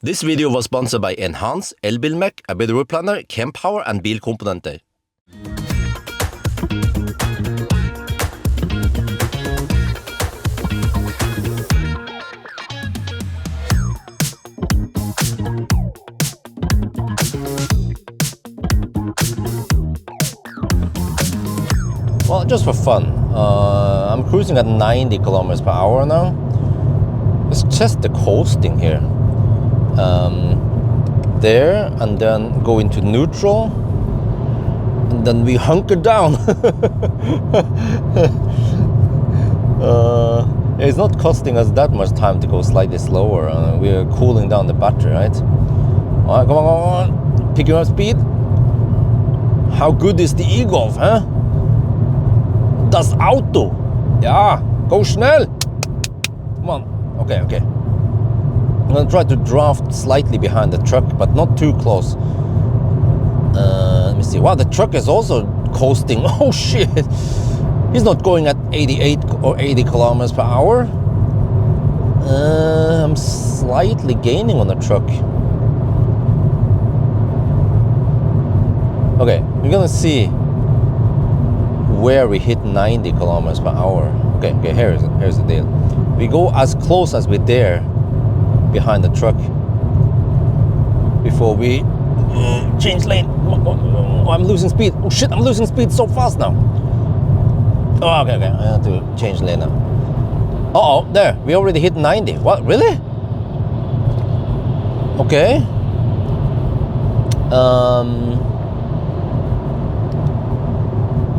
This video was sponsored by Enhance, Elbilmek, a bit road planner, Kempower and bilkomponenter. Well, just for fun, I'm cruising at 90 kilometers per hour now. Let's test the coasting here. There, and then go into neutral, and then we hunker down. It's not costing us that much time to go slightly slower. We're cooling down the battery, right? All right, come on. Picking up speed. How good is the e-Golf, huh? Das Auto. Ja, go schnell. Come on. Okay. I'm gonna try to draft slightly behind the truck, but not too close. Let me see. Wow, the truck is also coasting. Oh shit! He's not going at 88 or 80 kilometers per hour. I'm slightly gaining on the truck. Okay, we're gonna see where we hit 90 kilometers per hour. Okay, here's the deal. We go as close as we dare behind the truck before we change lane. Oh, I'm losing speed. Oh shit, I'm losing speed so fast now. Oh, okay. I have to change lane now. Uh-oh, there. We already hit 90. What, really? Okay.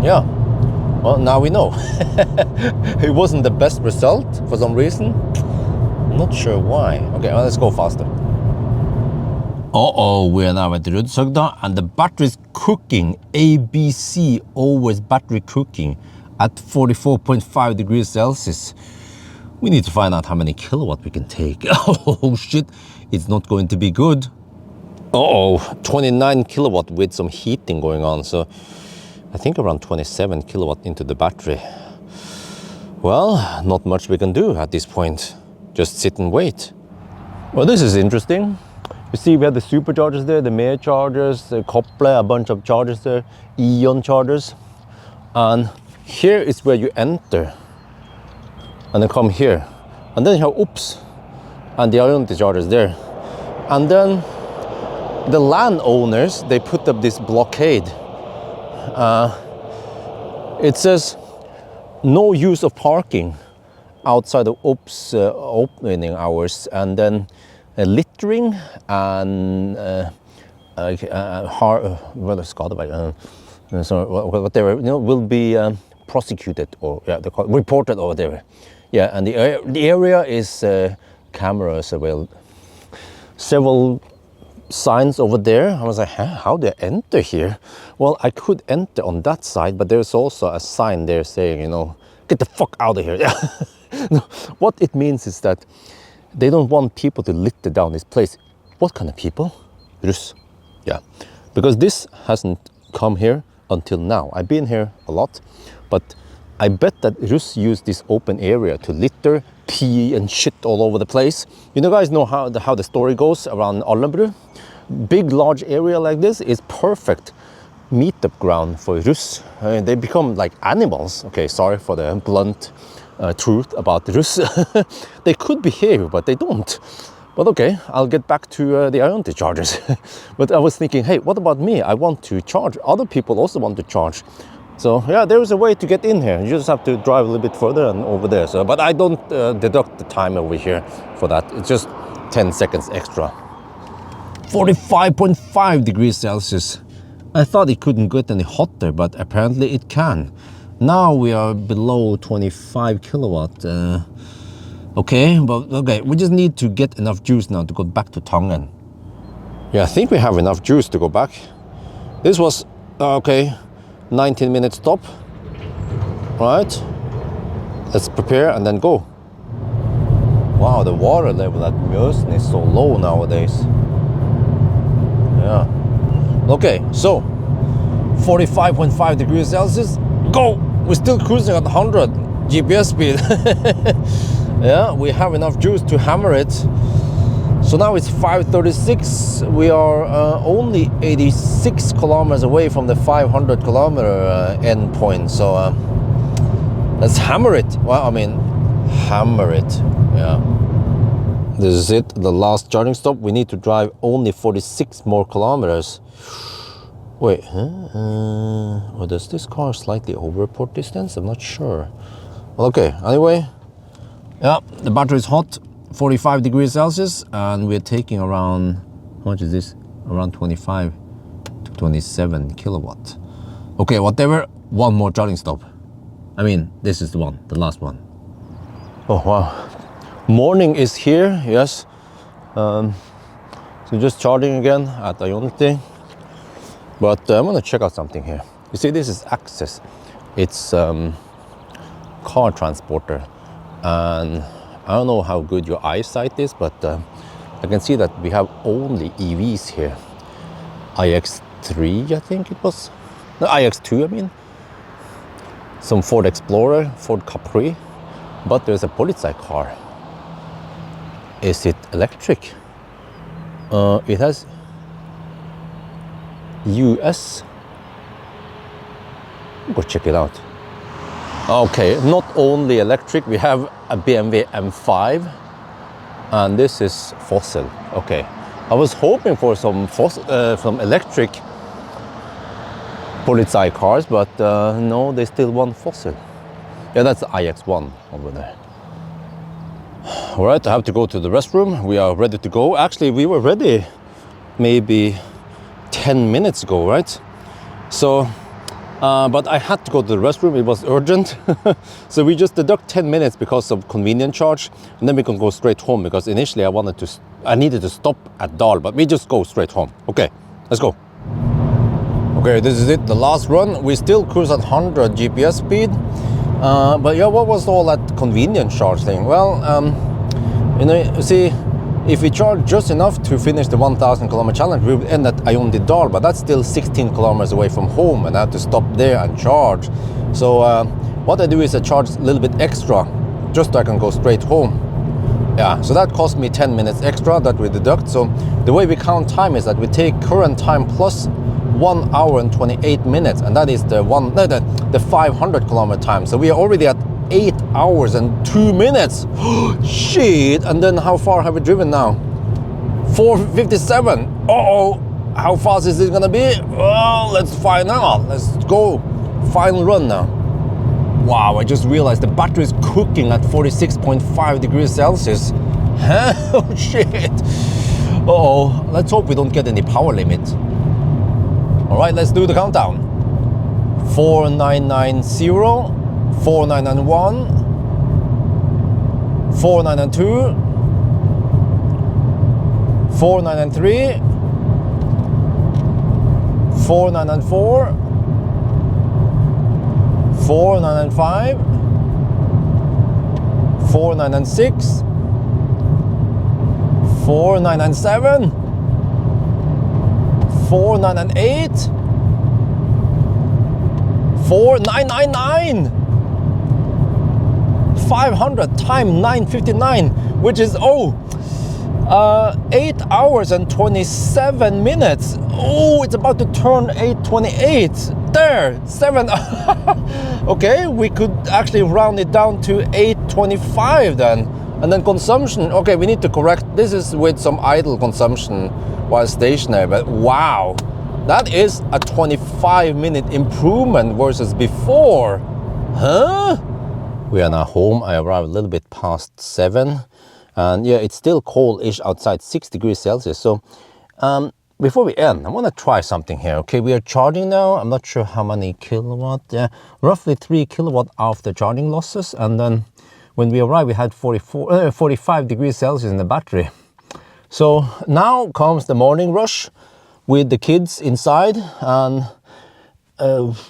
Yeah. Well, now we know. It wasn't the best result for some reason. Not sure why. Okay, well, let's go faster. We're now at the Rudshogda and the battery is cooking. ABC, always battery cooking at 44.5 degrees Celsius. We need to find out how many kilowatt we can take. Oh shit, it's not going to be good. 29 kilowatt with some heating going on. So I think around 27 kilowatt into the battery. Well, not much we can do at this point. Just sit and wait. Well, this is interesting. You see, we have the superchargers there, the Mer chargers, the Koppler, a bunch of chargers there, Ion chargers. And here is where you enter. And then come here. And then you have oops. And the Ioniq chargers there. And then the landowners, they put up this blockade. It says no use of parking outside of oops opening hours, and then littering and whatever, will be prosecuted or reported or whatever. Yeah, and the area is cameras. Well, several signs over there. I was like, how do I enter here? Well, I could enter on that side, but there's also a sign there saying, get the fuck out of here. What it means is that they don't want people to litter down this place. What kind of people? Russ. Yeah, because this hasn't come here until now. I've been here a lot, but I bet that Russ use this open area to litter, pee and shit all over the place. You guys know how the story goes around Alnabru. Big, large area like this is perfect meetup ground for Russ. They become like animals. Okay, sorry for the blunt truth about Russ. They could be here, but they don't. But okay, I'll get back to the Ioniq chargers. But I was thinking, hey, what about me? I want to charge. Other people also want to charge. So yeah, there is a way to get in here. You just have to drive a little bit further and over there. So, but I don't deduct the time over here for that. It's just 10 seconds extra. 45.5 degrees Celsius. I thought it couldn't get any hotter, but apparently it can. Now we are below 25 kilowatt. Okay, we just need to get enough juice now to go back to Tangen. Yeah, I think we have enough juice to go back. This was, 19-minute stop. Right, let's prepare and then go. Wow, the water level at Mjøsen is so low nowadays. Yeah. Okay, so 45.5 degrees Celsius, go! We're still cruising at 100 GPS speed. Yeah, we have enough juice to hammer it. So now it's 5:36. We are only 86 kilometers away from the 500 kilometer end point. So let's hammer it. Well, I mean, hammer it. Yeah. This is it, the last charging stop. We need to drive only 46 more kilometers. Wait, or does this car slightly overreport distance? I'm not sure. Well, okay, anyway, yeah, the battery is hot, 45 degrees Celsius, and we're taking around, how much is this? Around 25 to 27 kilowatt. Okay, whatever, one more charging stop. I mean, this is the one, the last one. Oh, wow. Morning is here, yes. So just charging again at Ioniq. But I'm gonna check out something here. You see, this is Access. It's car transporter. And I don't know how good your eyesight is, but I can see that we have only EVs here. iX3, I think it was. No, iX2, I mean. Some Ford Explorer, Ford Capri. But there's a Polizei car. Is it electric? It has US. Go check it out. Okay, not only electric, we have a BMW M5, and this is fossil. Okay, I was hoping for some electric Polizei cars, but no, they still want fossil. Yeah, that's the iX1 over there. All right, I have to go to the restroom. We are ready to go. Actually, we were ready maybe 10 minutes ago, right? So, but I had to go to the restroom. It was urgent. So we just deduct 10 minutes because of convenient charge, and then we can go straight home, because initially I needed to stop at Dal, but we just go straight home. Okay, let's go. Okay, this is it, the last run. We still cruise at 100 GPS speed. But yeah, what was all that convenient charge thing? Well, you know, you see, if we charge just enough to finish the 1,000 kilometer challenge, we will end at Ioniq Dal, but that's still 16 kilometers away from home, and I have to stop there and charge. So what I do is I charge a little bit extra, just so I can go straight home. Yeah, so that cost me 10 minutes extra that we deduct. So the way we count time is that we take current time plus 1 hour and 28 minutes, and that is the 500 kilometer time. So we are already at 8 hours and 2 minutes. Shit! And then how far have we driven now? 4:57. Uh-oh! How fast is this gonna be? Well, let's find out. Let's go. Final run now. Wow, I just realized the battery is cooking at 46.5 degrees Celsius. Huh? Oh shit! Uh-oh. Let's hope we don't get any power limit. All right, let's do the countdown. 4990, 4991, 4992, 4993, 4994, 4995, 4996, 4997, 4998, 4999, 500 times 959, which is 8 hours and 27 minutes. Oh, it's about to turn 8:28. There, 7. Okay, we could actually round it down to 8:25 then. And then consumption, okay, we need to correct. This is with some idle consumption while stationary, but wow, that is a 25-minute improvement versus before. Huh? We are now home. I arrived a little bit past 7. And yeah, it's still cold-ish outside, 6 degrees Celsius. So before we end, I want to try something here. Okay, we are charging now. I'm not sure how many kilowatt. Yeah, roughly 3 kilowatt after charging losses. And then when we arrived, we had 45 degrees Celsius in the battery. So now comes the morning rush with the kids inside. And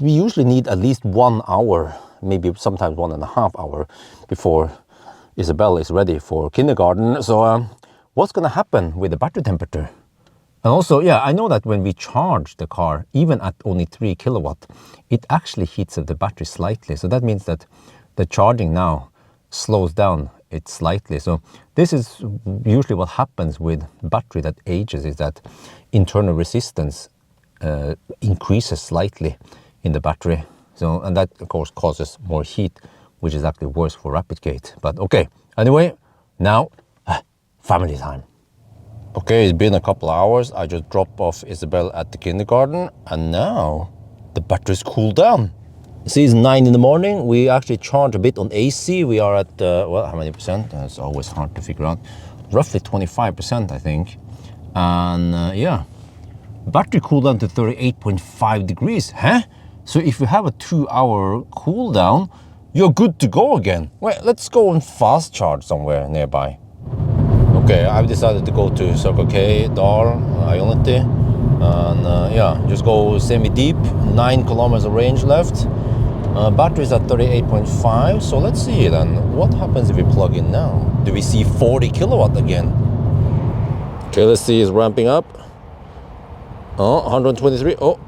we usually need at least 1 hour, maybe sometimes 1.5 hours before Isabel is ready for kindergarten. So what's going to happen with the battery temperature? And also, yeah, I know that when we charge the car, even at only 3 kilowatt, it actually heats up the battery slightly. So that means that the charging now slows down it slightly. So this is usually what happens with battery that ages, is that internal resistance increases slightly in the battery. So, and that of course causes more heat, which is actually worse for rapid gate. But okay, anyway, now family time. Okay, it's been a couple of hours. I just dropped off Isabel at the kindergarten, and now the battery's cooled down. See, it's 9 in the morning. We actually charge a bit on AC. We are at, well, how many percent? It's always hard to figure out. Roughly 25%, I think. And yeah, battery cooled down to 38.5 degrees. Huh? So if you have a 2-hour cool down, you're good to go again. Wait, let's go and fast charge somewhere nearby. Okay, I've decided to go to Circle K, Dal, Ioniq, and yeah, just go semi-deep, 9 kilometers of range left. Battery's at 38.5, so let's see then. What happens if we plug in now? Do we see 40 kilowatt again? Okay, let's see, it's ramping up. Oh, 123, oh.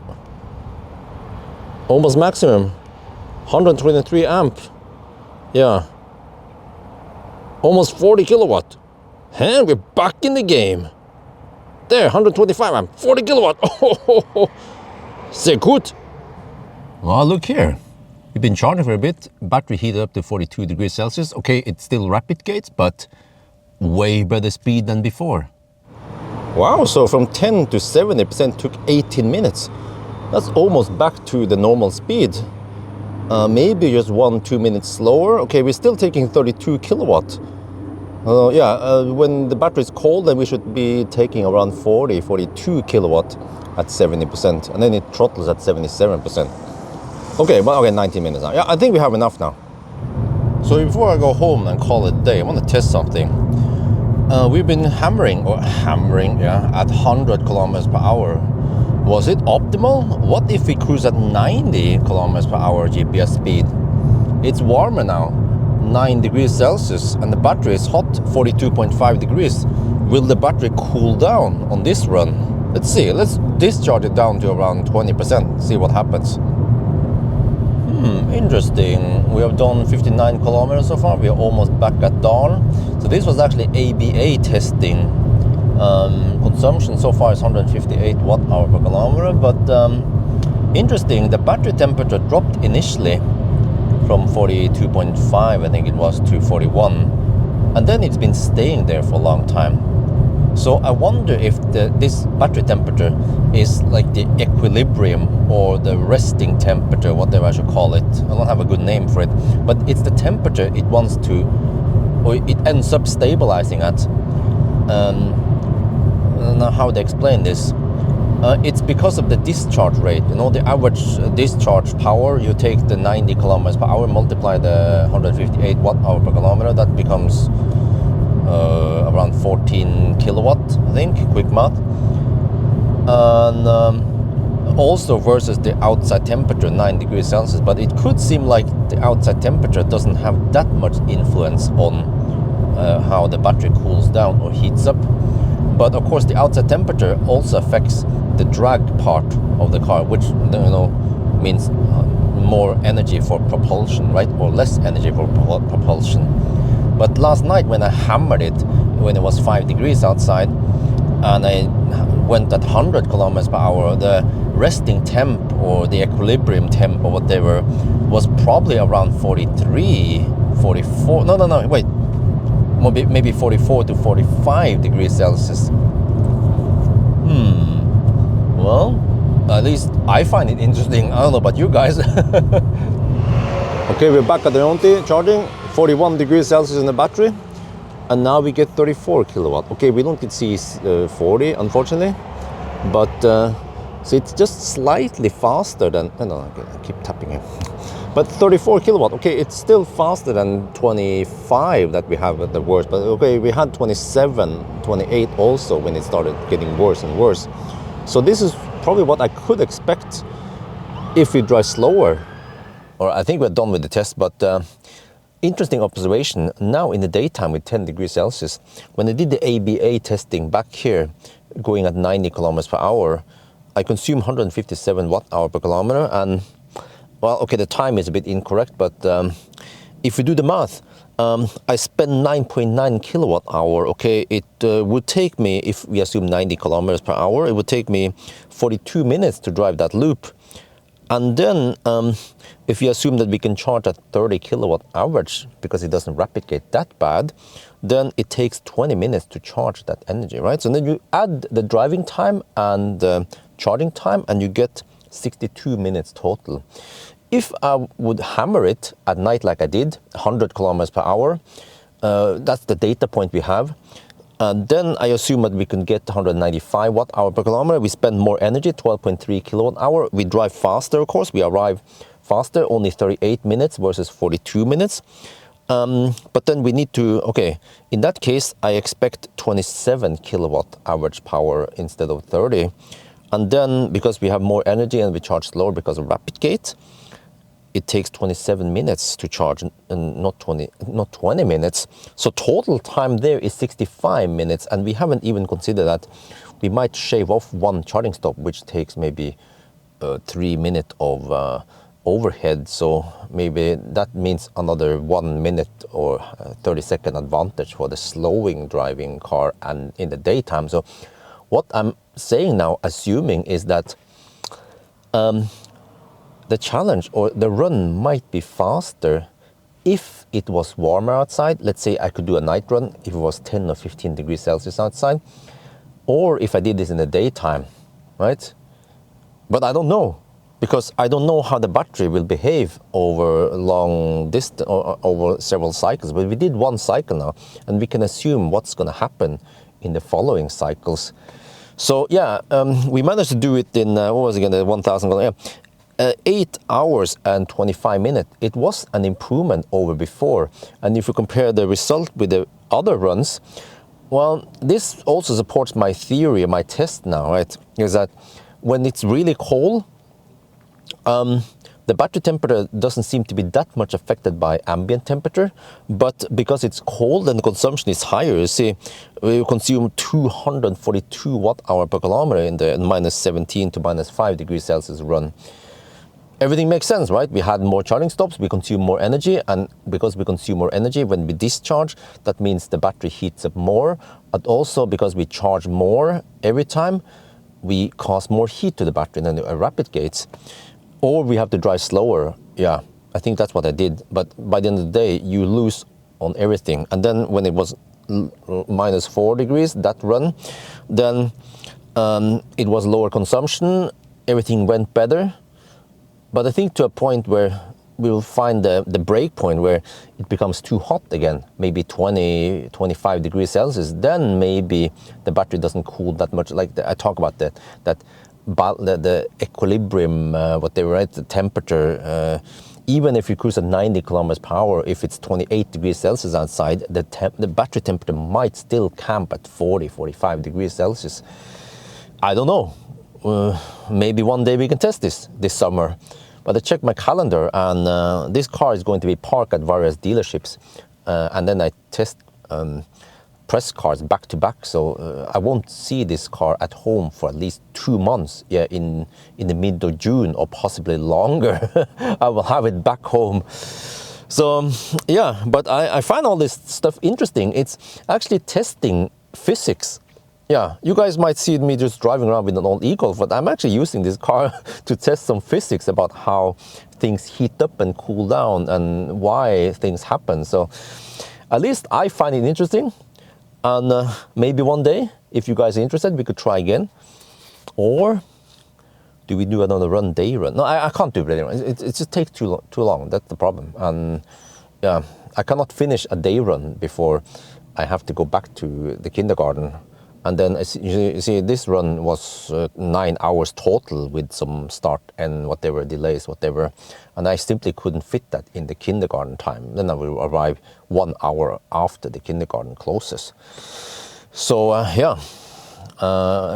Almost maximum. 123 amp. Yeah. Almost 40 kilowatt. And we're back in the game. There, 125 amp, 40 kilowatt. Oh, sehr gut. Well, look here. We've been charging for a bit. Battery heated up to 42 degrees Celsius. Okay, it's still rapid gates, but way better speed than before. Wow, so from 10 to 70% took 18 minutes. That's almost back to the normal speed. Maybe just 1-2 minutes slower. Okay, we're still taking 32 kilowatt. Yeah, when the battery is cold, then we should be taking around 42 kilowatt at 70%, and then it throttles at 77%. Okay, but okay, 19 minutes now. Yeah, I think we have enough now. So before I go home and call it a day, I want to test something. We've been hammering, yeah, at 100 kilometers per hour. Was it optimal? What if we cruise at 90 kilometers per hour GPS speed? It's warmer now, 9 degrees Celsius, and the battery is hot, 42.5 degrees. Will the battery cool down on this run? Let's see, let's discharge it down to around 20%, see what happens. Interesting. We have done 59 kilometers so far. We are almost back at dawn. So this was actually ABA testing. Consumption so far is 158 watt-hour per kilometer, but interesting, the battery temperature dropped initially from 42.5, I think it was, to 41, and then it's been staying there for a long time. So I wonder if this battery temperature is like the equilibrium or the resting temperature, whatever I should call it. I don't have a good name for it, but it's the temperature it wants to, or it ends up stabilizing at. I don't know how they explain this. It's because of the discharge rate. You know, the average discharge power, you take the 90 kilometers per hour, multiply the 158 watt-hour per kilometer, that becomes around 14 kilowatt, I think, quick math. And also versus the outside temperature, 9 degrees Celsius, but it could seem like the outside temperature doesn't have that much influence on how the battery cools down or heats up. But of course the outside temperature also affects the drag part of the car, which, you know, means more energy for propulsion, right? Or less energy for propulsion. But last night when I hammered it, when it was 5 degrees outside, and I went at 100 kilometers per hour, the resting temp or the equilibrium temp or whatever was probably around 43, 44, no, wait, maybe 44 to 45 degrees Celsius. Well, at least I find it interesting. I don't know about you guys. Okay, we're back at the Ioniq charging, 41 degrees Celsius in the battery, and now we get 34 kilowatt. Okay, we don't get see 40, unfortunately, but so it's just slightly faster than, I keep tapping here. But 34 kilowatt, okay, it's still faster than 25 that we have at the worst, but okay, we had 27, 28 also when it started getting worse and worse. So this is probably what I could expect if we drive slower. Or I think we're done with the test, but interesting observation. Now in the daytime with 10 degrees Celsius, when I did the ABA testing back here, going at 90 kilometers per hour, I consume 157 watt-hour per kilometer, and well, okay, the time is a bit incorrect, but if we do the math, I spend 9.9 kilowatt hour. Okay, it would take me, if we assume 90 kilometers per hour, it would take me 42 minutes to drive that loop. And then if you assume that we can charge at 30 kilowatt average, because it doesn't rapid gate that bad, then it takes 20 minutes to charge that energy, right? So then you add the driving time and the charging time, and you get 62 minutes total. If I would hammer it at night like I did, 100 kilometers per hour, that's the data point we have. And then I assume that we can get 195 watt hour per kilometer. We spend more energy, 12.3 kilowatt hour. We drive faster, of course. We arrive faster, only 38 minutes versus 42 minutes. But then we need to, okay, in that case, I expect 27 kilowatt average power instead of 30. And then because we have more energy and we charge slower because of rapid gate, it takes 27 minutes to charge and not 20 minutes. So total time there is 65 minutes, and we haven't even considered that we might shave off one charging stop, which takes maybe 3 minutes of overhead. So maybe that means another 1 minute or 30-second advantage for the slowing driving car and in the daytime. So what I'm saying now, assuming, is that the challenge or the run might be faster if it was warmer outside. Let's say I could do a night run if it was 10 or 15 degrees Celsius outside, or if I did this in the daytime, right? But I don't know, because I don't know how the battery will behave over long distance or over several cycles. But we did one cycle now, and we can assume what's going to happen in the following cycles. So yeah, we managed to do it in what was it again, 1,000. 8 hours and 25 minutes. It was an improvement over before. And if you compare the result with the other runs, well, this also supports my theory, my test now, right? Is that when it's really cold, the battery temperature doesn't seem to be that much affected by ambient temperature, but because it's cold and the consumption is higher, you see, we consume 242 watt hour per kilometer in the minus 17 to minus 5 degrees Celsius run. Everything makes sense, right? We had more charging stops, we consume more energy, and because we consume more energy, when we discharge, that means the battery heats up more, but also because we charge more every time, we cause more heat to the battery than the rapid gates. Or we have to drive slower. Yeah, I think that's what I did. But by the end of the day, you lose on everything. And then when it was minus 4 degrees, that run, then it was lower consumption, everything went better. But I think to a point where we will find the break point where it becomes too hot again, maybe 20, 25 degrees Celsius, then maybe the battery doesn't cool that much. Like I talk about the equilibrium, whatever, right? The temperature. Even if you cruise at 90 kilometers per hour, if it's 28 degrees Celsius outside, the battery temperature might still camp at 40, 45 degrees Celsius. I don't know. Maybe one day we can test this summer. But I checked my calendar, and this car is going to be parked at various dealerships, and then I test press cars back to back. So I won't see this car at home for at least 2 months. Yeah, in the mid of June or possibly longer. I will have it back home. So yeah, but I find all this stuff interesting. It's actually testing physics. Yeah, you guys might see me just driving around with an old e-Golf, but I'm actually using this car to test some physics about how things heat up and cool down and why things happen. So at least I find it interesting. And maybe one day, if you guys are interested, we could try again. Or do we do another day run? No, I can't do a day run. It just takes too long. That's the problem. And yeah, I cannot finish a day run before I have to go back to the kindergarten. And then you see this run was 9 hours total with some start and whatever delays, whatever. And I simply couldn't fit that in the kindergarten time. Then I will arrive 1 hour after the kindergarten closes. So yeah,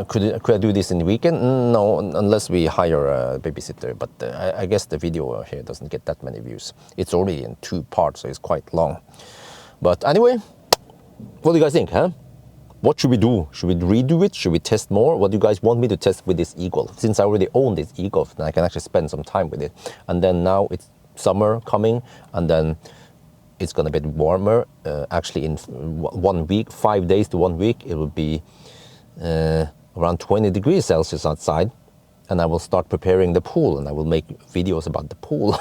could I do this in the weekend? No, unless we hire a babysitter. But I guess the video here doesn't get that many views. It's already in 2 parts, so it's quite long. But anyway, what do you guys think, huh? What should we do? Should we redo it? Should we test more? What do you guys want me to test with this e-Golf? Since I already own this e-Golf, then I can actually spend some time with it. And then now it's summer coming, and then it's going to be warmer. Actually, in 1 week, 5 days to 1 week, it will be around 20 degrees Celsius outside. And I will start preparing the pool, and I will make videos about the pool.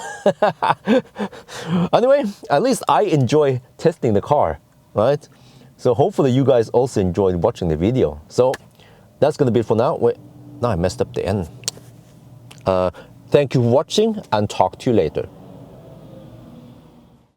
Anyway, at least I enjoy testing the car, right? So hopefully you guys also enjoyed watching the video. So that's going to be it for now. Wait, no, I messed up the end. Thank you for watching, and talk to you later.